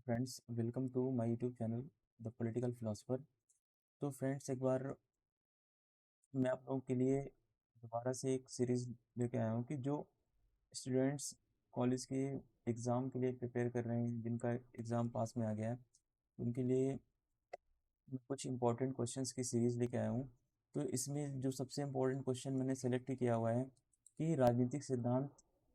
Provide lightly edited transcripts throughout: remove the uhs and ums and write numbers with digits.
Friends, welcome to my YouTube channel the political philosopher. तो friends, एक बार मैं आप लोगों के लिए दोबारा से एक सीरीज़ लेके आया हूँ कि जो स्टूडेंट्स कॉलेज के एग्ज़ाम के लिए प्रिपेयर कर रहे हैं, जिनका एग्ज़ाम पास में आ गया है, उनके लिए मैं कुछ इंपॉर्टेंट क्वेश्चंस की सीरीज़ लेके आया हूँ। तो इसमें जो सबसे इम्पोर्टेंट क्वेश्चन मैंने सेलेक्ट किया हुआ है कि राजनीतिक सिद्धांत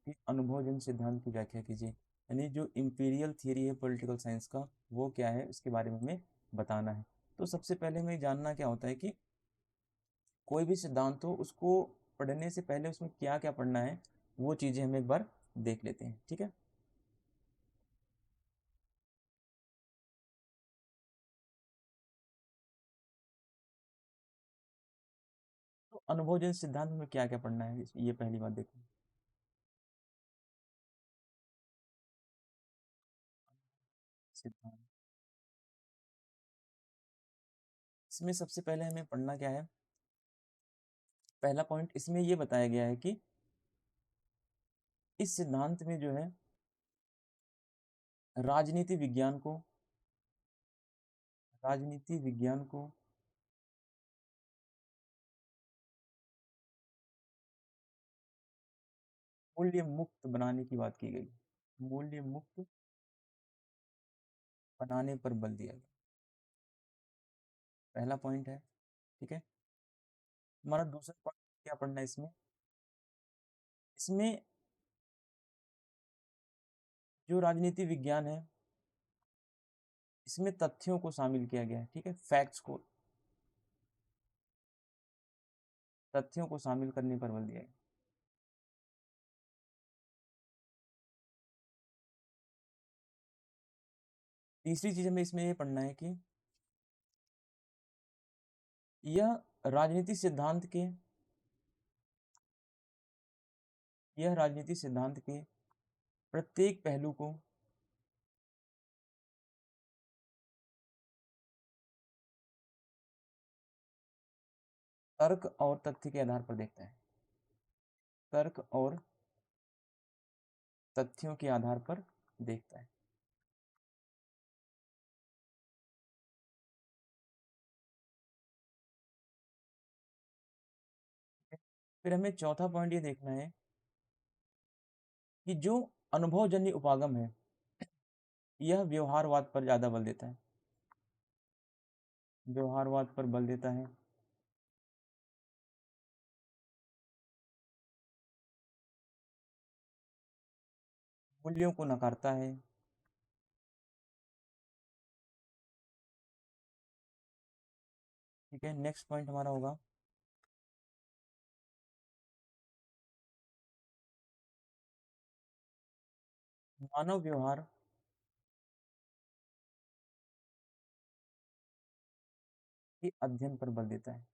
के अनुभवजन्य सिद्धांत की व्याख्या कीजिए। यानी जो इम्पीरियल थियरी है पॉलिटिकल साइंस का, वो क्या है, उसके बारे में हमें बताना है। तो सबसे पहले हमें जानना क्या होता है कि कोई भी सिद्धांत हो, उसको पढ़ने से पहले उसमें क्या क्या पढ़ना है, वो चीज़ें हम एक बार देख लेते हैं। ठीक है। तो अनुभवजन्य सिद्धांत में क्या क्या पढ़ना है, ये पहली बात देखो। सिद्धांत, इसमें सबसे पहले हमें पढ़ना क्या है, पहला पॉइंट इसमें ये बताया गया है कि इस सिद्धांत में जो है राजनीति विज्ञान को राजनीति विज्ञान को मूल्य मुक्त बनाने की बात की गई। मूल्य मुक्त बनाने पर बल दिया गया, पहला पॉइंट है। ठीक है। हमारा दूसरा पॉइंट क्या पढ़ना है इसमें, इसमें जो राजनीति विज्ञान है, इसमें तथ्यों को शामिल किया गया है। ठीक है, फैक्ट्स को, तथ्यों को शामिल करने पर बल दिया गया। तीसरी चीज हमें इसमें ये पढ़ना है कि यह राजनीति सिद्धांत के यह राजनीति सिद्धांत के प्रत्येक पहलू को तर्क और तथ्य के आधार पर देखता है। तर्क और तथ्यों के आधार पर देखता है। फिर हमें चौथा पॉइंट ये देखना है कि जो अनुभवजन्य उपागम है, यह व्यवहारवाद पर ज्यादा बल देता है। व्यवहारवाद पर बल देता है। मूल्यों को नकारता है। ठीक है, नेक्स्ट पॉइंट हमारा होगा मानव व्यवहार के अध्ययन पर बल देता है।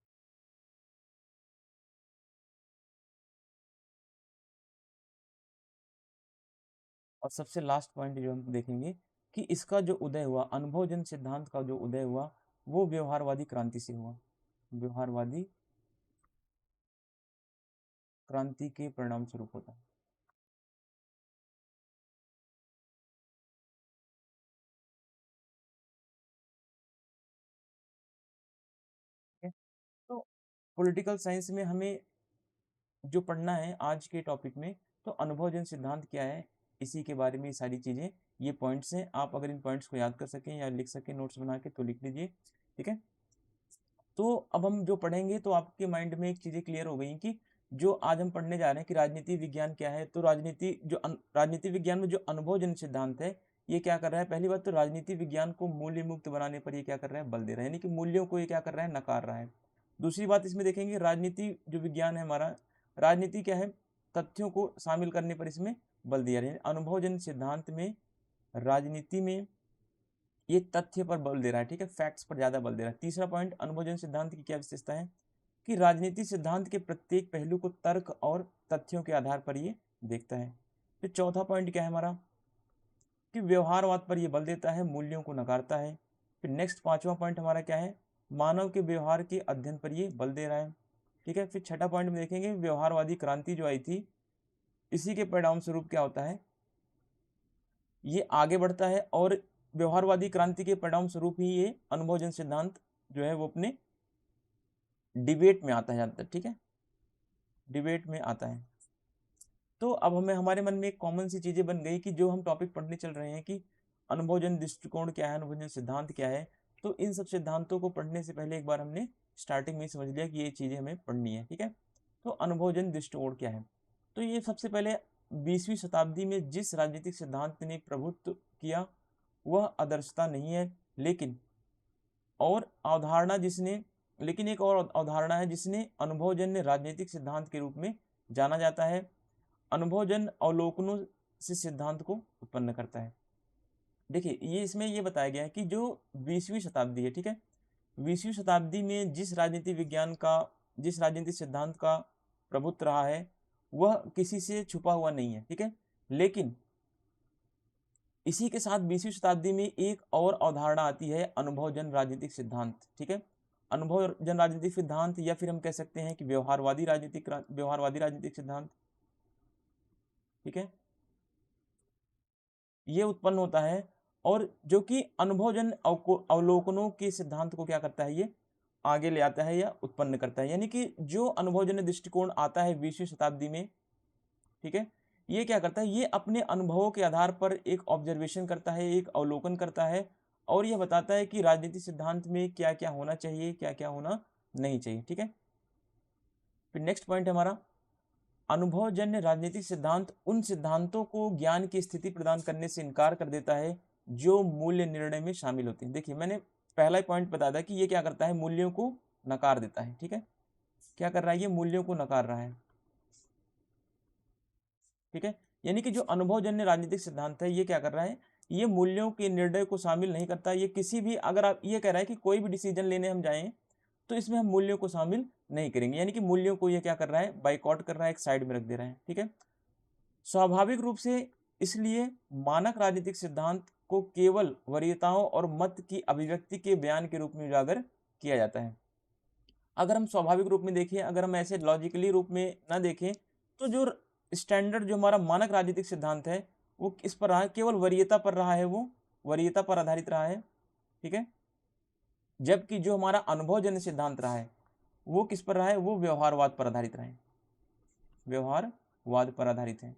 और सबसे लास्ट पॉइंट जो हम देखेंगे कि इसका जो उदय हुआ, अनुभवजन्य सिद्धांत का जो उदय हुआ, वो व्यवहारवादी क्रांति से हुआ। व्यवहारवादी क्रांति के परिणाम स्वरूप होता है। ठीक है? तो पॉलिटिकल साइंस में हमें जो पढ़ना है आज के टॉपिक में, तो अनुभवजन्य सिद्धांत क्या है, इसी के बारे में ये सारी चीज़ें, ये पॉइंट्स हैं। आप अगर इन पॉइंट्स को याद कर सकें या लिख सकें नोट्स बना के, तो लिख लीजिए। ठीक है। तो अब हम जो पढ़ेंगे, तो आपके माइंड में एक चीज़ें क्लियर हो गई कि जो आज हम पढ़ने जा रहे हैं कि राजनीति विज्ञान क्या है। तो राजनीति विज्ञान में जो अनुभवजन्य सिद्धांत है, ये क्या कर रहा है, पहली बात तो राजनीति विज्ञान को मूल्य मुक्त बनाने पर ये क्या कर रहा है, बल दे रहा है। यानी कि मूल्यों को ये क्या कर रहा है, नकार रहा है। दूसरी बात इसमें देखेंगे, राजनीति जो विज्ञान है हमारा, राजनीति क्या है, तथ्यों को शामिल करने पर इसमें बल दिया रहा है। अनुभवजन्य सिद्धांत में राजनीति में ये तथ्य पर बल दे रहा है। ठीक है, फैक्ट्स पर ज्यादा बल दे रहा है। तीसरा पॉइंट, अनुभवजन्य सिद्धांत की क्या विशेषता है कि राजनीति सिद्धांत के प्रत्येक पहलू को तर्क और तथ्यों के आधार पर ये देखता है। फिर चौथा पॉइंट क्या है हमारा कि व्यवहारवाद पर यह बल देता है, मूल्यों को नकारता है। फिर नेक्स्ट पांचवा पॉइंट हमारा क्या है, मानव के व्यवहार के अध्ययन पर यह बल दे रहा है। ठीक है। फिर छठा पॉइंट में देखेंगे व्यवहारवादी क्रांति जो आई थी, इसी के परिणाम स्वरूप क्या होता है, ये आगे बढ़ता है और व्यवहारवादी क्रांति के परिणाम स्वरूप ही ये अनुभवजन्य सिद्धांत जो है वो अपने डिबेट में आता है ज़्यादातर, ठीक है, डिबेट में आता है। तो अब हमें हमारे मन में एक कॉमन सी चीजें बन गई कि जो हम टॉपिक पढ़ने चल रहे हैं कि अनुभवजन्य दृष्टिकोण क्या है, अनुभवजन्य सिद्धांत क्या है, तो इन सब सिद्धांतों को पढ़ने से पहले एक बार हमने स्टार्टिंग में ही समझ लिया कि ये चीजें हमें पढ़नी है, ठीक है। तो अनुभवजन्य दृष्टिकोण क्या है, तो ये सबसे पहले 20वीं शताब्दी में जिस राजनीतिक सिद्धांत ने प्रभुत्व किया वह आदर्शता नहीं है, लेकिन एक और अवधारणा है जिसने अनुभवजन्य राजनीतिक सिद्धांत के रूप में जाना जाता है। अनुभवजन्य अवलोकनों से सिद्धांत को उत्पन्न करता है। देखिए ये इसमें ये बताया गया है कि जो 20वीं शताब्दी है, ठीक है, 20वीं शताब्दी में जिस राजनीतिक सिद्धांत का प्रभुत्व रहा है वह किसी से छुपा हुआ नहीं है, ठीक है। लेकिन इसी के साथ 20वीं शताब्दी में एक और अवधारणा आती है अनुभवजन्य राजनीतिक सिद्धांत, ठीक है। अनुभवजन्य राजनीतिक सिद्धांत या फिर हम कह सकते हैं कि व्यवहारवादी राजनीतिक सिद्धांत, ठीक है, ये उत्पन्न होता है और जो कि अनुभवजन्य अवलोकनों के सिद्धांत को क्या करता है, ये आगे ले आता है या उत्पन्न करता है। यानी कि जो अनुभवजन्य दृष्टिकोण आता है 20वीं शताब्दी में, ठीक है, ये क्या करता है, ये अपने अनुभवों के आधार पर एक ऑब्जर्वेशन करता है, एक अवलोकन करता है और यह बताता है कि राजनीतिक सिद्धांत में क्या क्या होना चाहिए, क्या क्या होना नहीं चाहिए, ठीक है। फिर नेक्स्ट पॉइंट है हमारा, अनुभवजन्य राजनीतिक सिद्धांत उन सिद्धांतों को ज्ञान की स्थिति प्रदान करने से इनकार कर देता है जो मूल्य निर्णय में शामिल होते हैं। देखिए मैंने पहला ही पॉइंट बताया था कि ये क्या करता है, मूल्यों को नकार देता है, ठीक है, क्या कर रहा है, ये मूल्यों को नकार रहा है, ठीक है। यानी कि जो अनुभवजन्य राजनीतिक सिद्धांत है ये क्या कर रहा है, ये मूल्यों के निर्णय को शामिल नहीं करता। ये किसी भी, अगर आप ये कह रहा है कि कोई भी डिसीजन लेने हम जाएं तो इसमें हम मूल्यों को शामिल नहीं करेंगे, यानी कि मूल्यों को ये क्या कर रहा है, बाइकआउट कर रहा है, एक साइड में रख दे रहा है, ठीक है। स्वाभाविक रूप से इसलिए मानक राजनीतिक सिद्धांत को केवल वरीयताओं और मत की अभिव्यक्ति के बयान के रूप में उजागर किया जाता है। अगर हम स्वाभाविक रूप में देखें, अगर हम ऐसे लॉजिकली रूप में ना देखें, तो जो स्टैंडर्ड जो हमारा मानक राजनीतिक सिद्धांत है वो किस पर रहा है, केवल वरीयता पर रहा है, वो वरीयता पर आधारित रहा है, ठीक है। जबकि जो हमारा अनुभवजन्य सिद्धांत रहा है वो किस पर रहा है, वो व्यवहारवाद पर आधारित रहा है, व्यवहारवाद पर आधारित है,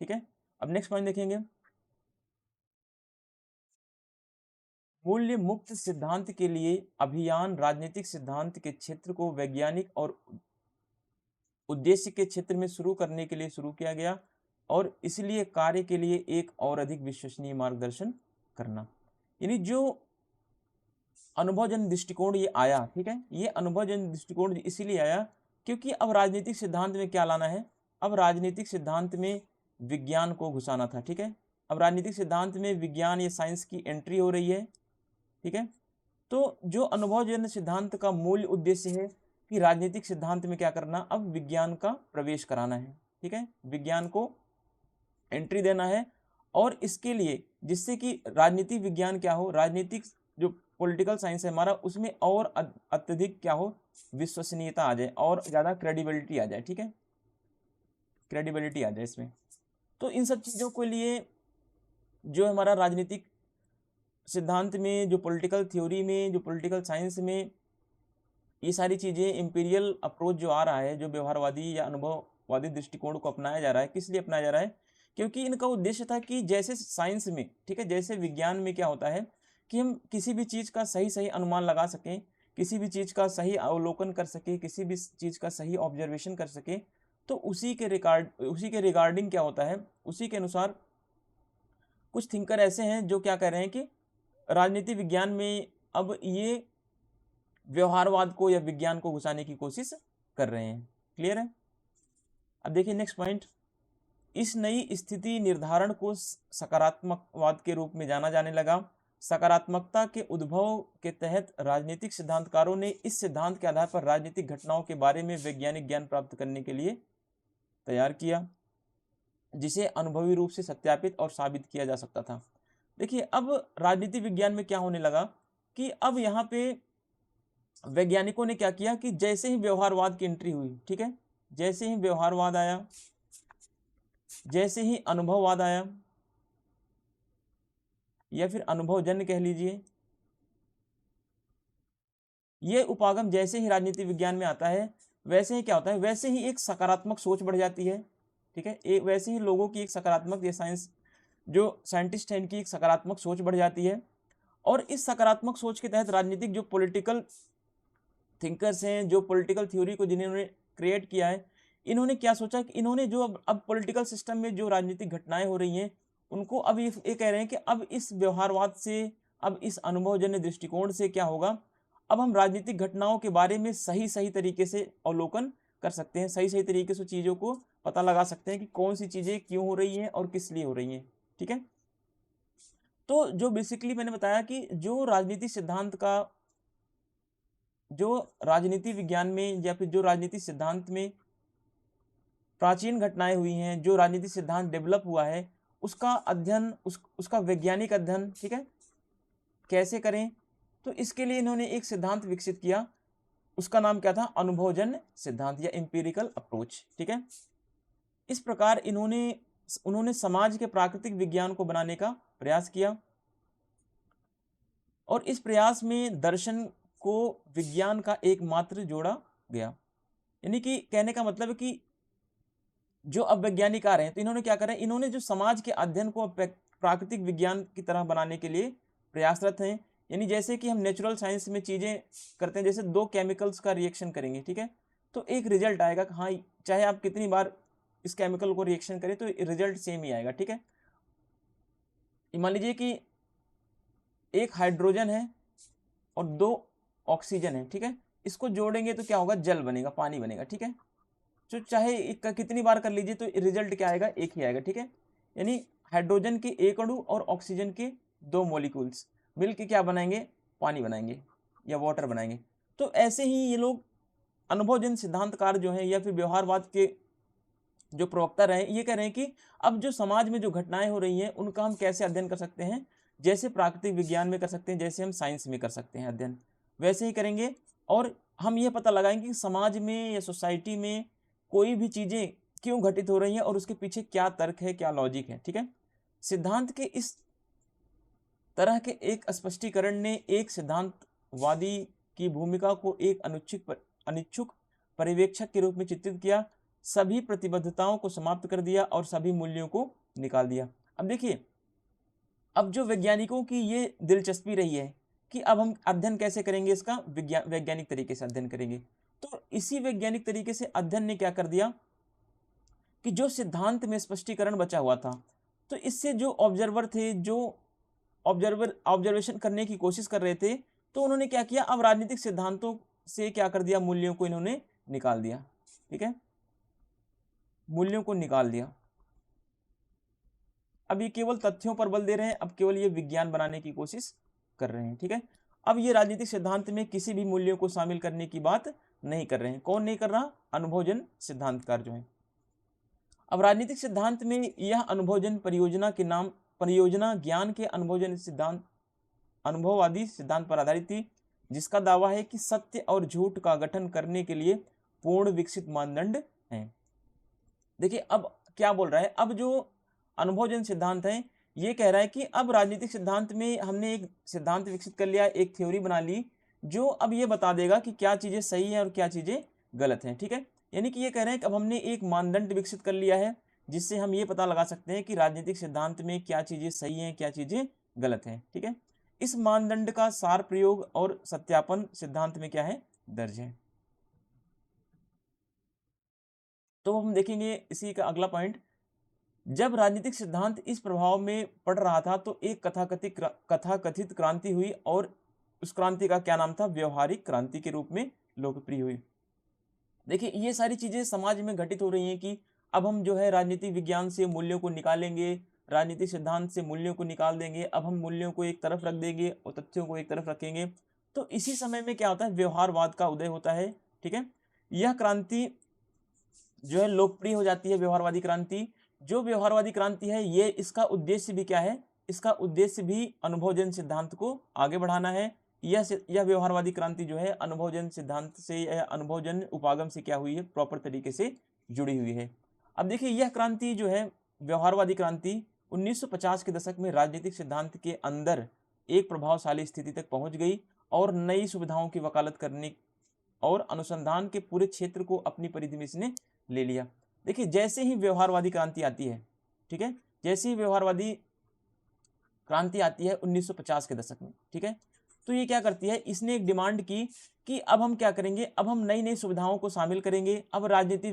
ठीक है। अब नेक्स्ट पॉइंट देखेंगे, मूल्य मुक्त सिद्धांत के लिए अभियान राजनीतिक सिद्धांत के क्षेत्र को वैज्ञानिक और उद्देश्य के क्षेत्र में शुरू करने के लिए शुरू किया गया और इसलिए कार्य के लिए एक और अधिक विश्वसनीय मार्गदर्शन करना। यानी जो अनुभवजन्य दृष्टिकोण ये आया, ठीक है, ये अनुभवजन्य दृष्टिकोण इसीलिए आया क्योंकि अब राजनीतिक सिद्धांत में क्या लाना है, अब राजनीतिक सिद्धांत में विज्ञान को घुसाना था, ठीक है। अब राजनीतिक सिद्धांत में विज्ञान या साइंस की एंट्री हो रही है, ठीक है। तो जो अनुभवजन्य सिद्धांत का मूल उद्देश्य है कि राजनीतिक सिद्धांत में क्या करना, अब विज्ञान का प्रवेश कराना है, ठीक है, विज्ञान को एंट्री देना है और इसके लिए जिससे कि राजनीतिक विज्ञान क्या हो, राजनीतिक जो पॉलिटिकल साइंस है हमारा उसमें और अत्यधिक क्या हो, विश्वसनीयता आ जाए और ज़्यादा क्रेडिबिलिटी आ जाए, ठीक है, क्रेडिबिलिटी आ जाए इसमें। तो इन सब चीज़ों के लिए जो हमारा राजनीतिक सिद्धांत में, जो पॉलिटिकल थ्योरी में, जो पॉलिटिकल साइंस में ये सारी चीज़ें इंपीरियल अप्रोच जो आ रहा है, जो व्यवहारवादी या अनुभववादी दृष्टिकोण को अपनाया जा रहा है, किस लिए अपनाया जा रहा है, क्योंकि इनका उद्देश्य था कि जैसे साइंस में, ठीक है, जैसे विज्ञान में क्या होता है कि हम किसी भी चीज़ का सही सही अनुमान लगा सकें, किसी भी चीज़ का सही अवलोकन कर सकें, किसी भी चीज़ का सही ऑब्जर्वेशन कर सकें, तो उसी के रिगार्डिंग क्या होता है, उसी के अनुसार कुछ थिंकर ऐसे हैं जो क्या कह रहे हैं कि राजनीति विज्ञान में अब ये व्यवहारवाद को या विज्ञान को घुसाने की कोशिश कर रहे हैं। क्लियर है। अब देखिए नेक्स्ट पॉइंट, इस नई स्थिति निर्धारण को सकारात्मकवाद के रूप में जाना जाने लगा। सकारात्मकता के उद्भव के तहत राजनीतिक सिद्धांतकारों ने इस सिद्धांत के आधार पर राजनीतिक घटनाओं के बारे में वैज्ञानिक ज्ञान प्राप्त करने के लिए तैयार किया, जिसे अनुभवी रूप से सत्यापित और साबित किया जा सकता था। देखिए अब राजनीति विज्ञान में क्या होने लगा कि अब यहाँ पे वैज्ञानिकों ने क्या किया कि जैसे ही व्यवहारवाद की एंट्री हुई, ठीक है, जैसे ही व्यवहारवाद आया, जैसे ही अनुभववाद आया या फिर अनुभवजन्य कह लीजिए, ये उपागम जैसे ही राजनीति विज्ञान में आता है, वैसे ही क्या होता है, वैसे ही एक सकारात्मक सोच बढ़ जाती है। ठीक है, वैसे ही लोगों की एक सकारात्मक, ये साइंस जो साइंटिस्ट हैं इनकी एक सकारात्मक सोच बढ़ जाती है। और इस सकारात्मक सोच के तहत राजनीतिक जो पॉलिटिकल थिंकर्स हैं, जो पॉलिटिकल थ्योरी को जिन्होंने क्रिएट किया है, इन्होंने क्या सोचा कि इन्होंने जो अब पॉलिटिकल सिस्टम में जो राजनीतिक घटनाएं हो रही हैं, उनको अब ये कह रहे हैं कि अब इस व्यवहारवाद से, अब इस अनुभवजन्य दृष्टिकोण से क्या होगा, अब हम राजनीतिक घटनाओं के बारे में सही सही तरीके से अवलोकन कर सकते हैं, सही सही तरीके से चीज़ों को पता लगा सकते हैं कि कौन सी चीज़ें क्यों हो रही हैं और किस लिए हो रही हैं। ठीक है, तो जो बेसिकली मैंने बताया कि जो राजनीति सिद्धांत का, जो राजनीति विज्ञान में या फिर जो राजनीति सिद्धांत में प्राचीन घटनाएं हुई हैं, जो राजनीति सिद्धांत डेवलप हुआ है, उसका अध्ययन, उसका वैज्ञानिक अध्ययन, ठीक है, कैसे करें, तो इसके लिए इन्होंने एक सिद्धांत विकसित किया। उसका नाम क्या था, अनुभवजन्य सिद्धांत या एम्पिरिकल अप्रोच। ठीक है, इस प्रकार उन्होंने समाज के प्राकृतिक विज्ञान को बनाने का प्रयास किया और इस प्रयास में दर्शन को विज्ञान का एकमात्र जोड़ा गया। यानी कि कहने का मतलब है कि जो अब वैज्ञानिक आ रहे हैं, तो इन्होंने क्या करा, इन्होंने जो समाज के अध्ययन को प्राकृतिक विज्ञान की तरह बनाने के लिए प्रयासरत हैं। यानी जैसे कि हम नेचुरल साइंस में चीज़ें करते हैं, जैसे दो केमिकल्स का रिएक्शन करेंगे, ठीक है, तो एक रिजल्ट आएगा कि हाँ, चाहे आप कितनी बार इस केमिकल को रिएक्शन करें तो रिजल्ट सेम ही आएगा। ठीक है, मान लीजिए कि एक हाइड्रोजन है और दो ऑक्सीजन है, ठीक है, इसको जोड़ेंगे तो क्या होगा, जल बनेगा, पानी बनेगा। ठीक है, तो चाहे कितनी बार कर लीजिए तो रिजल्ट क्या आएगा, एक ही आएगा। ठीक है, यानी हाइड्रोजन के एक अणु और ऑक्सीजन के दो मॉलिक्यूल्स मिलके क्या बनाएंगे, पानी बनाएंगे या वाटर बनाएंगे। तो ऐसे ही ये लोग अनुभवजन्य सिद्धांतकार जो हैं या फिर व्यवहारवाद के जो प्रवक्ता रहे, ये कह रहे हैं कि अब जो समाज में जो घटनाएं हो रही हैं उनका हम कैसे अध्ययन कर सकते हैं, जैसे प्राकृतिक विज्ञान में कर सकते हैं, जैसे हम साइंस में कर सकते हैं अध्ययन, वैसे ही करेंगे। और हम ये पता लगाएंगे कि समाज में या सोसाइटी में कोई भी चीज़ें क्यों घटित हो रही हैं और उसके पीछे क्या तर्क है, क्या लॉजिक है। ठीक है, सिद्धांत के इस तरह के एक स्पष्टीकरण ने एक सिद्धांतवादी की भूमिका को एक अनिच्छुक पर्यवेक्षक के रूप में चित्रित किया, सभी प्रतिबद्धताओं को समाप्त कर दिया और सभी मूल्यों को निकाल दिया। अब देखिए, अब जो वैज्ञानिकों की ये दिलचस्पी रही है कि अब हम अध्ययन कैसे करेंगे, इसका वैज्ञानिक तरीके से अध्ययन करेंगे, तो इसी वैज्ञानिक तरीके से अध्ययन ने क्या कर दिया कि जो सिद्धांत में स्पष्टीकरण बचा हुआ था, तो इससे जो ऑब्जर्वर थे, जो ऑब्जर्वेशन करने की कोशिश कर रहे थे, तो उन्होंने क्या किया, अब राजनीतिक सिद्धांतों से क्या कर दिया, मूल्यों को इन्होंने निकाल दिया। ठीक है, मूल्यों को निकाल दिया। अब ये केवल तथ्यों पर बल दे रहे हैं, अब केवल ये विज्ञान बनाने की कोशिश कर रहे हैं। ठीक है, अब ये राजनीतिक सिद्धांत में किसी भी मूल्यों को शामिल करने की बात नहीं कर रहे हैं। कौन नहीं कर रहा, अनुभवजन सिद्धांतकार जो है। अब राजनीतिक सिद्धांत में यह अनुभवजन परियोजना ज्ञान के अनुभवजन सिद्धांत, अनुभववादी सिद्धांत पर आधारित थी, जिसका दावा है कि सत्य और झूठ का गठन करने के लिए पूर्ण विकसित मानदंड हैं। देखिए अब क्या बोल रहा है, अब जो अनुभवजन सिद्धांत है ये कह रहा है कि अब राजनीतिक सिद्धांत में हमने एक सिद्धांत विकसित कर लिया, एक थ्योरी बना ली, जो अब ये बता देगा कि क्या चीज़ें सही हैं और क्या चीज़ें गलत हैं। ठीक है, यानी कि ये कह रहे हैं कि अब हमने एक मानदंड विकसित कर लिया है, जिससे हम ये पता लगा सकते हैं कि राजनीतिक सिद्धांत में क्या चीज़ें सही हैं, क्या चीज़ें गलत हैं। ठीक है, इस मानदंड का सार प्रयोग और सत्यापन सिद्धांत में क्या है, दर्ज है। तो हम देखेंगे इसी का अगला पॉइंट, जब राजनीतिक सिद्धांत इस प्रभाव में पड़ रहा था तो एक कथाकथित क्रांति हुई और उस क्रांति का क्या नाम था, व्यवहारिक क्रांति के रूप में लोकप्रिय हुई। देखिए ये सारी चीजें समाज में घटित हो रही हैं कि अब हम जो है राजनीतिक विज्ञान से मूल्यों को निकालेंगे, राजनीतिक सिद्धांत से मूल्यों को निकाल देंगे, अब हम मूल्यों को एक तरफ रख देंगे और तथ्यों को एक तरफ रखेंगे। तो इसी समय में क्या होता है, व्यवहारवाद का उदय होता है। ठीक है, यह क्रांति जो है लोकप्रिय हो जाती है, व्यवहारवादी क्रांति। जो व्यवहारवादी क्रांति है ये, इसका उद्देश्य भी क्या है, इसका उद्देश्य भी अनुभवजन सिद्धांत को आगे बढ़ाना है। यह व्यवहारवादी क्रांति जो है अनुभवजन सिद्धांत से या अनुभवजन उपागम से क्या हुई है, प्रॉपर तरीके से जुड़ी हुई है। अब देखिए यह क्रांति जो है व्यवहारवादी क्रांति 1950 के दशक में राजनीतिक सिद्धांत के अंदर एक प्रभावशाली स्थिति तक पहुंच गई और नई सुविधाओं की वकालत करने और अनुसंधान के पूरे क्षेत्र को अपनी परिधि में इसने ले लिया। देखिए, जैसे ही व्यवहारवादी क्रांति आती है, ठीक है, जैसे ही व्यवहारवादी क्रांति आती है 1950 के दशक में, ठीक है, तो ये क्या करती है, इसने एक डिमांड की कि अब हम क्या करेंगे, अब हम नई नई सुविधाओं को शामिल करेंगे, अब राजनीति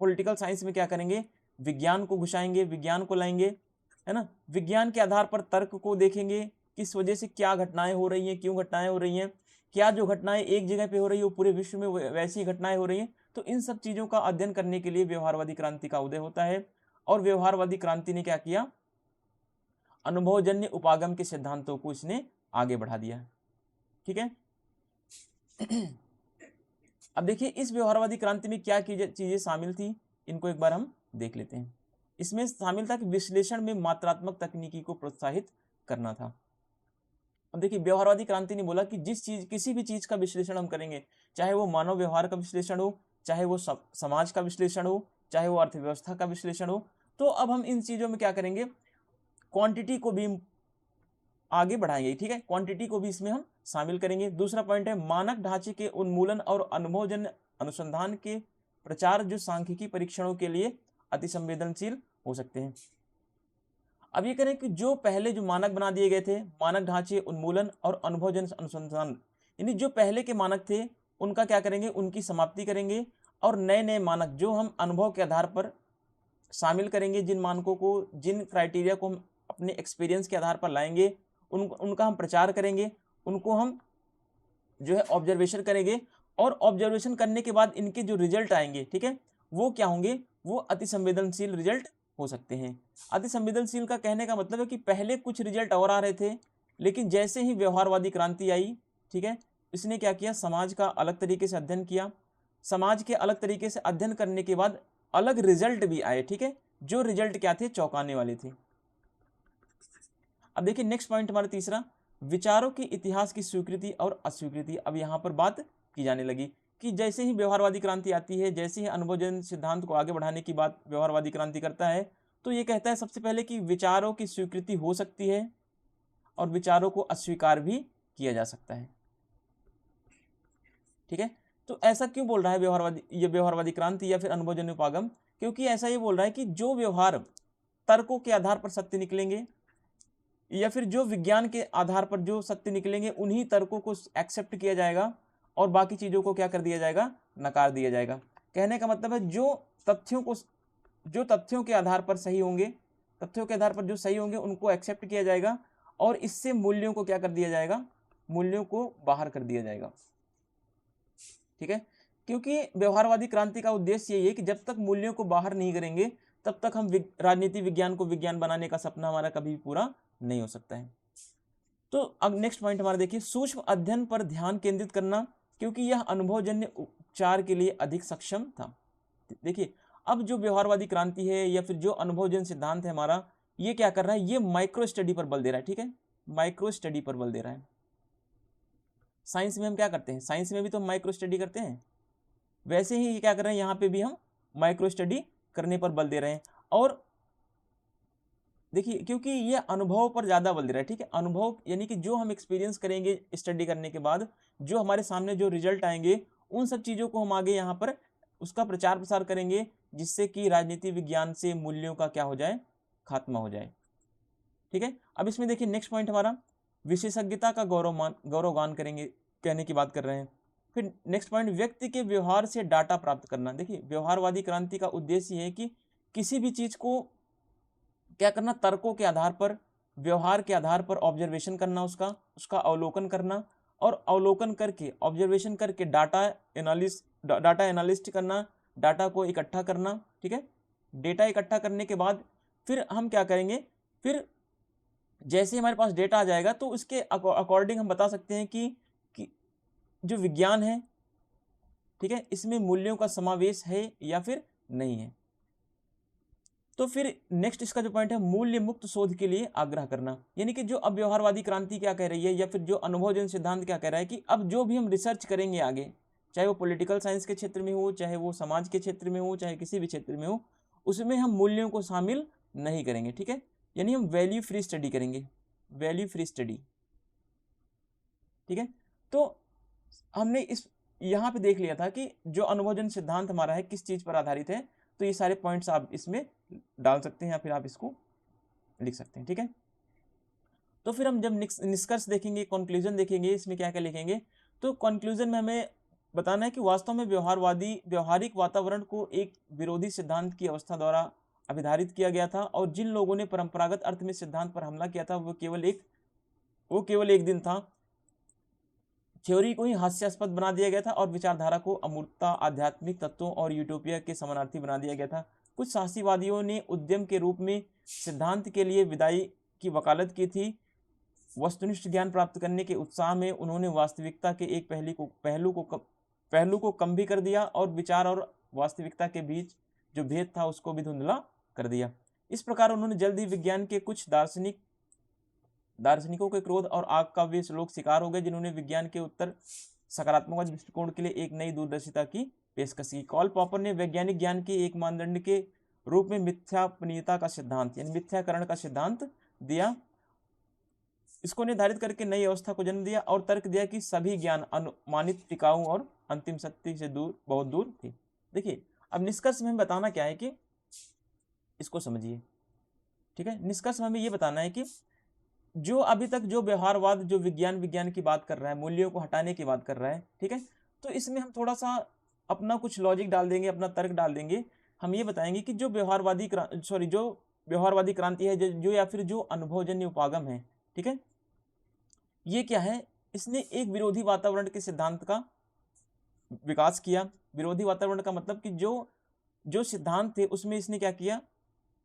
पॉलिटिकल साइंस में क्या करेंगे, विज्ञान को घुसाएंगे, विज्ञान को लाएंगे, है ना, विज्ञान के आधार पर तर्क को देखेंगे, किस वजह से क्या घटनाएं हो रही हैं, क्यों घटनाएं हो रही हैं, क्या जो घटनाएं एक जगह पे हो रही है वो पूरे विश्व में वैसी घटनाएं हो रही हैं। तो इन सब चीजों का अध्ययन करने के लिए व्यवहारवादी क्रांति का उदय होता है। और व्यवहारवादी क्रांति ने क्या किया, अनुभवजन्य उपागम के सिद्धांतों को इसने आगे बढ़ा दिया। ठीक है, अब देखिए इस व्यवहारवादी क्रांति में क्या चीजें शामिल थी, इनको एक बार हम देख लेते हैं। इसमें शामिल था कि विश्लेषण में मात्रात्मक तकनीकी को प्रोत्साहित करना था। अब देखिए, व्यवहारवादी क्रांति ने बोला कि किसी भी चीज का विश्लेषण हम करेंगे, चाहे वो मानव व्यवहार का विश्लेषण हो, चाहे वो समाज का विश्लेषण हो, चाहे वो अर्थव्यवस्था का विश्लेषण हो, तो अब हम इन चीजों में क्या करेंगे, क्वांटिटी को भी आगे बढ़ाएंगे। ठीक है, क्वांटिटी को भी इसमें हम शामिल करेंगे। दूसरा पॉइंट है मानक ढांचे के उन्मूलन और अनुभवजन्य अनुसंधान के प्रचार जो सांख्यिकी परीक्षणों के लिए अति संवेदनशील हो सकते हैं। अब ये करें कि जो पहले जो मानक बना दिए गए थे, मानक ढांचे उन्मूलन और अनुभवजन्य अनुसंधान, यानी जो पहले के मानक थे उनका क्या करेंगे, उनकी समाप्ति करेंगे और नए नए मानक जो हम अनुभव के आधार पर शामिल करेंगे, जिन मानकों को, जिन क्राइटेरिया को हम अपने एक्सपीरियंस के आधार पर लाएंगे, उनका हम प्रचार करेंगे, उनको हम जो है ऑब्जर्वेशन करेंगे और ऑब्जर्वेशन करने के बाद इनके जो रिजल्ट आएंगे, ठीक है, वो क्या होंगे, वो अति संवेदनशील रिजल्ट हो सकते हैं। अति संवेदनशील का कहने का मतलब है कि पहले कुछ रिजल्ट और आ रहे थे, लेकिन जैसे ही व्यवहारवादी क्रांति आई, ठीक है, इसने क्या किया, समाज का अलग तरीके से अध्ययन किया, समाज के अलग तरीके से अध्ययन करने के बाद अलग रिजल्ट भी आए। ठीक है, जो रिजल्ट क्या थे, चौंकाने वाले थे। अब देखिए नेक्स्ट पॉइंट हमारा तीसरा, विचारों के इतिहास की स्वीकृति और अस्वीकृति। अब यहां पर बात की जाने लगी कि जैसे ही व्यवहारवादी क्रांति आती है, जैसे ही अनुभवजन्य सिद्धांत को आगे बढ़ाने की बात व्यवहारवादी क्रांति करता है, तो ये कहता है सबसे पहले कि विचारों की स्वीकृति हो सकती है और विचारों को अस्वीकार भी किया जा सकता है। ठीक है, तो ऐसा क्यों बोल रहा है व्यवहारवादी क्रांति या फिर अनुभवजन्य उपागम, क्योंकि ऐसा ये बोल रहा है कि जो व्यवहार तर्कों के आधार पर सत्य निकलेंगे या फिर जो विज्ञान के आधार पर जो सत्य निकलेंगे, उन्हीं तर्कों को एक्सेप्ट किया जाएगा और बाकी चीजों को क्या कर दिया जाएगा, नकार दिया जाएगा। कहने का मतलब है जो तथ्यों के आधार पर सही होंगे, तथ्यों के आधार पर जो सही होंगे उनको एक्सेप्ट किया जाएगा और इससे मूल्यों को क्या कर दिया जाएगा, मूल्यों को बाहर कर दिया जाएगा। ठीक है, क्योंकि व्यवहारवादी क्रांति का उद्देश्य यही है कि जब तक मूल्यों को बाहर नहीं करेंगे तब तक हम राजनीति विज्ञान को विज्ञान बनाने का सपना हमारा कभी पूरा नहीं हो सकता है। तो अब नेक्स्ट पॉइंट हमारा देखिए, सूक्ष्म अध्ययन पर ध्यान केंद्रित करना, क्योंकि यह अनुभवजन्य उपचार के लिए अधिक सक्षम था। देखिए, अब जो व्यवहारवादी क्रांति है या फिर जो अनुभवजन्य सिद्धांत है हमारा, ये क्या कर रहा है, ये माइक्रो स्टडी पर बल दे रहा है। ठीक है, माइक्रो स्टडी पर बल दे रहा है। साइंस में हम क्या करते हैं, साइंस में भी तो माइक्रो स्टडी करते हैं, वैसे ही क्या कर रहे हैं, यहाँ पे भी हम माइक्रो स्टडी करने पर बल दे रहे हैं। और देखिए, क्योंकि ये अनुभव पर ज्यादा बल दे रहा है। ठीक है, अनुभव यानी कि जो हम एक्सपीरियंस करेंगे स्टडी करने के बाद, जो हमारे सामने जो रिजल्ट आएंगे, उन सब चीजों को हम आगे यहाँ पर उसका प्रचार प्रसार करेंगे, जिससे कि राजनीति विज्ञान से मूल्यों का क्या हो जाए, खात्मा हो जाए। ठीक है, अब इसमें देखिए नेक्स्ट पॉइंट हमारा विशेषज्ञता का गौरवगान करेंगे, कहने की बात कर रहे हैं। फिर नेक्स्ट पॉइंट, व्यक्ति के व्यवहार से डाटा प्राप्त करना। देखिए, व्यवहारवादी क्रांति का उद्देश्य है कि किसी भी चीज को क्या करना, तर्कों के आधार पर, व्यवहार के आधार पर ऑब्जर्वेशन करना, उसका अवलोकन करना और अवलोकन करके, ऑब्जर्वेशन करके डाटा एनालिस्ट करना, डाटा को इकट्ठा करना। ठीक है, डेटा इकट्ठा करने के बाद फिर हम क्या करेंगे, फिर जैसे हमारे पास डेटा आ जाएगा तो उसके अकॉर्डिंग हम बता सकते हैं कि जो विज्ञान है, ठीक है, इसमें मूल्यों का समावेश है या फिर नहीं है। तो फिर नेक्स्ट इसका जो पॉइंट है, मूल्य मुक्त शोध के लिए आग्रह करना, यानी कि जो अब व्यवहारवादी क्रांति क्या कह रही है या फिर जो अनुभवजन्य सिद्धांत क्या कह रहा है कि अब जो भी हम रिसर्च करेंगे आगे, चाहे वो पॉलिटिकल साइंस के क्षेत्र में हो, चाहे वो समाज के क्षेत्र में हो, चाहे किसी भी क्षेत्र में हो, उसमें हम मूल्यों को शामिल नहीं करेंगे, ठीक है। यानी हम वैल्यू फ्री स्टडी करेंगे, वैल्यू फ्री स्टडी, ठीक है। तो हमने इस यहाँ पे देख लिया था कि जो अनुभवजन्य सिद्धांत हमारा है किस चीज पर आधारित है, तो ये सारे पॉइंट्स आप इसमें डाल सकते हैं या फिर आप इसको लिख सकते हैं, ठीक है। तो फिर हम जब निष्कर्ष देखेंगे, कंक्लूजन देखेंगे, इसमें क्या क्या लिखेंगे, तो कंक्लूजन में हमें बताना है कि वास्तव में व्यवहारिक वातावरण को एक विरोधी सिद्धांत की अवस्था द्वारा अभिधारित किया गया था, और जिन लोगों ने परंपरागत अर्थ में सिद्धांत पर हमला किया था वो केवल एक दिन था। थ्योरी को ही हास्यास्पद बना दिया गया था और विचारधारा को अमूर्तता, आध्यात्मिक तत्वों और यूटोपिया के समानार्थी बना दिया गया था। कुछ साहसीवादियों ने उद्यम के रूप में सिद्धांत के लिए विदाई की वकालत की थी। वस्तुनिष्ठ ज्ञान प्राप्त करने के उत्साह में उन्होंने वास्तविकता के एक पहलू को कम भी कर दिया और विचार और वास्तविकता के बीच जो भेद था उसको भी धुंधला कर दिया। इस प्रकार उन्होंने जल्द ही विज्ञान के कुछ दार्शनिकों के क्रोध और आग का वे लोग शिकार हो गए जिन्होंने विज्ञान के उत्तर सकारात्मक दृष्टिकोण के लिए एक नई दूरदर्शिता की पेशकश की। कार्ल पॉपर ने वैज्ञानिक ज्ञान के एक मानदंड के रूप में मिथ्यापनीयता का सिद्धांत यानी मिथ्याकरण का सिद्धांत दिया। इसको निर्धारित करके नई अवस्था को जन्म दिया और तर्क दिया कि सभी ज्ञान अनुमानित, टिकाऊ और अंतिम सत्य से बहुत दूर थे। देखिए अब निष्कर्ष में हमें बताना क्या है कि इसको समझिए, ठीक है। निष्कर्ष में हमें ये बताना है कि जो अभी तक जो व्यवहारवाद, जो विज्ञान की बात कर रहा है, मूल्यों को हटाने की बात कर रहा है, ठीक है, तो इसमें हम थोड़ा सा अपना कुछ लॉजिक डाल देंगे, अपना तर्क डाल देंगे। हम ये बताएंगे कि जो व्यवहारवादी क्रांति है, जो या फिर जो अनुभवजन्य उपागम है, ठीक है, ये क्या है, इसने एक विरोधी वातावरण के सिद्धांत का विकास किया। विरोधी वातावरण का मतलब कि जो सिद्धांत थे उसमें इसने क्या किया,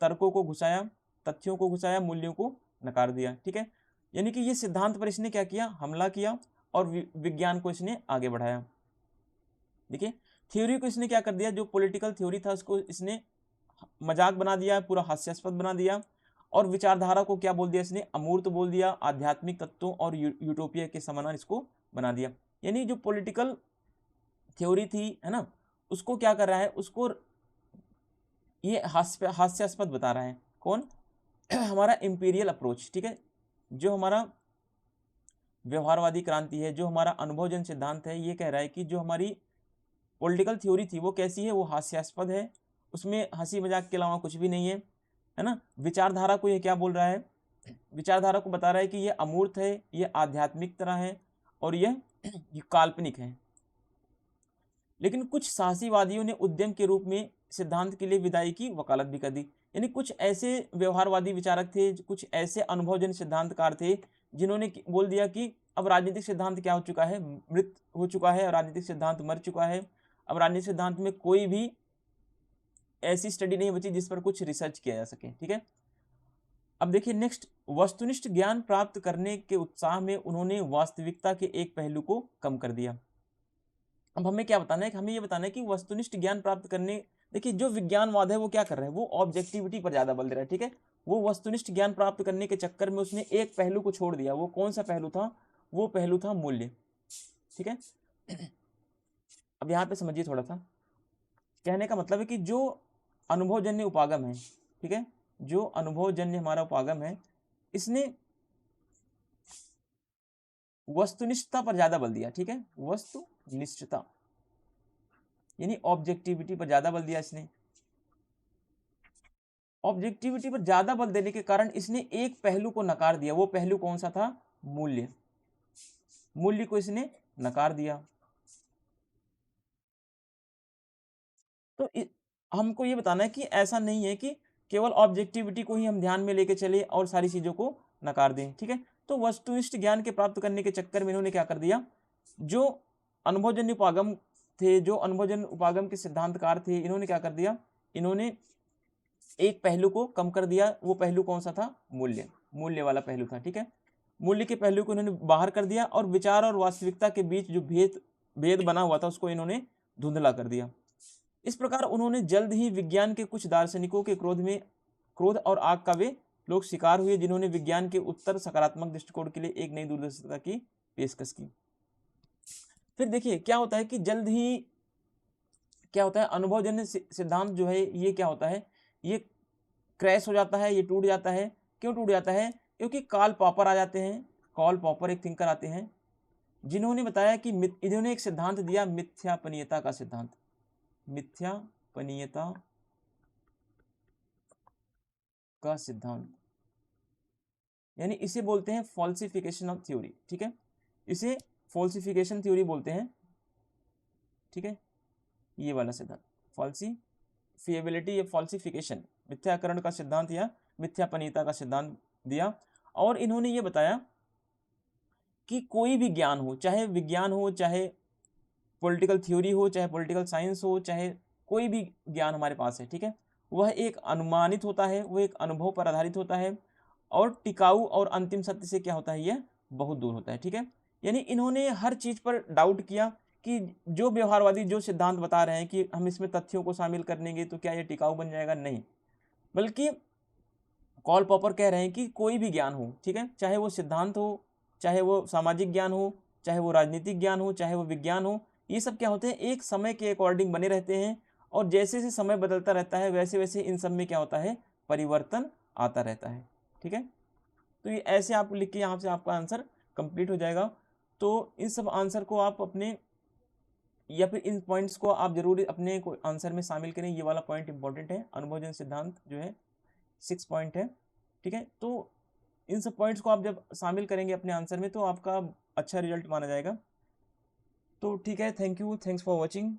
तर्कों को घुसाया, तथ्यों को घुसाया, मूल्यों को नकार दिया, ठीक है। यानी कि ये सिद्धांत पर इसने क्या किया, हमला किया और विज्ञान को इसने आगे बढ़ाया। देखिए थ्योरी को इसने क्या कर दिया, जो पॉलिटिकल थ्योरी था उसको इसने मजाक बना दिया, पूरा हास्यास्पद बना दिया, और विचारधारा को क्या बोल दिया इसने, अमूर्त बोल दिया, आध्यात्मिक तत्वों और यूटोपिया के समान इसको बना दिया। यानी जो पॉलिटिकल थ्योरी थी, है ना, उसको क्या कर रहा है, उसको ये हास्यास्पद बता रहा है। कौन? हमारा इंपीरियल अप्रोच, ठीक है, जो हमारा व्यवहारवादी क्रांति है, जो हमारा अनुभवजन सिद्धांत है, ये कह रहा है कि जो हमारी पॉलिटिकल थ्योरी थी वो कैसी है, वो हास्यास्पद है, उसमें हंसी मजाक के अलावा कुछ भी नहीं है ना। विचारधारा को ये क्या बोल रहा है, विचारधारा को बता रहा है कि ये अमूर्त है, ये आध्यात्मिक तरह है और ये काल्पनिक है। लेकिन कुछ साहसीवादियों ने उद्यम के रूप में सिद्धांत के लिए विदाई की वकालत भी कर दी। यानी कुछ ऐसे व्यवहारवादी विचारक थे, कुछ ऐसे अनुभवजन सिद्धांतकार थे जिन्होंने बोल दिया कि अब राजनीतिक सिद्धांत क्या हो चुका है, मृत हो चुका है, राजनीतिक सिद्धांत मर चुका है, अब राजनीतिक सिद्धांत में कोई भी ऐसी स्टडी नहीं बची जिस पर कुछ रिसर्च किया जा सके, ठीक है। अब देखिए नेक्स्ट, वस्तुनिष्ठ ज्ञान प्राप्त करने के उत्साह में उन्होंने वास्तविकता के एक पहलू को कम कर दिया। अब हमें क्या बताना है कि हमें ये बताना है कि वस्तुनिष्ठ ज्ञान प्राप्त करने, देखिए जो विज्ञानवाद है वो क्या कर रहा है, वो ऑब्जेक्टिविटी पर ज्यादा बल दे रहा है, ठीक है। वो वस्तुनिष्ठ ज्ञान प्राप्त करने के चक्कर में उसने एक पहलू को छोड़ दिया। वो कौन सा पहलू था? वो पहलू था मूल्य, ठीक है। अब यहाँ पे समझिए थोड़ा सा, कहने का मतलब है कि जो अनुभवजन्य उपागम है, ठीक है, जो अनुभवजन्य हमारा उपागम है, इसने वस्तुनिष्ठता पर ज्यादा बल दिया, ठीक है, वस्तुनिष्ठता यानी ऑब्जेक्टिविटी पर ज्यादा बल दिया इसने। ऑब्जेक्टिविटी पर ज्यादा बल देने के कारण इसने एक पहलू को नकार दिया। वो पहलू कौन सा था? मूल्य। मूल्य को इसने नकार दिया। तो हमको ये बताना है कि ऐसा नहीं है कि केवल ऑब्जेक्टिविटी को ही हम ध्यान में लेके चले और सारी चीजों को नकार दें, ठीक है। तो वस्तुनिष्ठ ज्ञान के प्राप्त करने के चक्कर में इन्होंने क्या कर दिया, जो अनुभवजन्य उपागम थे, जो अनुभवजन्य उपागम के सिद्धांतकार थे, इन्होंने क्या कर दिया, इन्होंने एक पहलू को कम कर दिया। वो पहलू कौन सा था? मूल्य। मूल्य वाला पहलू था, ठीक है। मूल्य के पहलू को इन्होंने बाहर कर दिया और विचार और वास्तविकता के बीच जो भेद बना हुआ था उसको इन्होंने धुंधला कर दिया। इस प्रकार उन्होंने जल्द ही विज्ञान के कुछ दार्शनिकों के क्रोध और आग का वे लोग शिकार हुए जिन्होंने विज्ञान के उत्तर सकारात्मक दृष्टिकोण के लिए एक नई दूरदर्शिता की पेशकश की। फिर देखिए क्या होता है कि जल्द ही क्या होता है, अनुभवजन्य सिद्धांत जो है ये क्या होता है, ये क्रैश हो जाता है, ये टूट जाता है। क्यों टूट जाता है? क्योंकि कार्ल पॉपर आ जाते हैं। कार्ल पॉपर एक थिंकर आते हैं जिन्होंने बताया कि इन्होंने एक सिद्धांत दिया, मिथ्यापनीयता का सिद्धांत। मिथ्यापनीयता का सिद्धांत, यानी इसे बोलते हैं फॉल्सिफिकेशन ऑफ थ्योरी। ठीक है, इसे फॉल्सिफिकेशन थ्योरी बोलते हैं। ठीक है, ये वाला सिद्धांत फॉल्सिफिएबिलिटी या फॉल्सिफिकेशन, मिथ्याकरण का सिद्धांत या मिथ्यापनीयता का सिद्धांत दिया। और इन्होंने ये बताया कि कोई भी ज्ञान हो, चाहे विज्ञान हो, चाहे पॉलिटिकल थ्योरी हो, चाहे पॉलिटिकल साइंस हो, चाहे कोई भी ज्ञान हमारे पास है, ठीक है, वह एक अनुमानित होता है, वह एक अनुभव पर आधारित होता है और टिकाऊ और अंतिम सत्य से क्या होता है, यह बहुत दूर होता है। ठीक है, यानी इन्होंने हर चीज पर डाउट किया कि जो व्यवहारवादी जो सिद्धांत बता रहे हैं कि हम इसमें तथ्यों को शामिल कर लेंगे तो क्या यह टिकाऊ बन जाएगा, नहीं, बल्कि कॉल पॉपर कह रहे हैं कि कोई भी ज्ञान हो, ठीक है, चाहे वो सिद्धांत हो, चाहे वो सामाजिक ज्ञान हो, चाहे वो राजनीतिक ज्ञान हो, चाहे वो विज्ञान हो, ये सब क्या होते हैं, एक समय के अकॉर्डिंग बने रहते हैं और जैसे जैसे समय बदलता रहता है वैसे वैसे इन सब में क्या होता है, परिवर्तन आता रहता है। ठीक है, तो ये ऐसे आप लिख के यहाँ से आपका आंसर कंप्लीट हो जाएगा। तो इन सब आंसर को आप अपने या फिर इन पॉइंट्स को आप जरूर अपने आंसर में शामिल करें। ये वाला पॉइंट इंपॉर्टेंट है, अनुभवजन्य सिद्धांत जो है 6 पॉइंट है। ठीक है, तो इन सब पॉइंट्स को आप जब शामिल करेंगे अपने आंसर में तो आपका अच्छा रिजल्ट माना जाएगा। तो ठीक है, thank you, thanks for watching.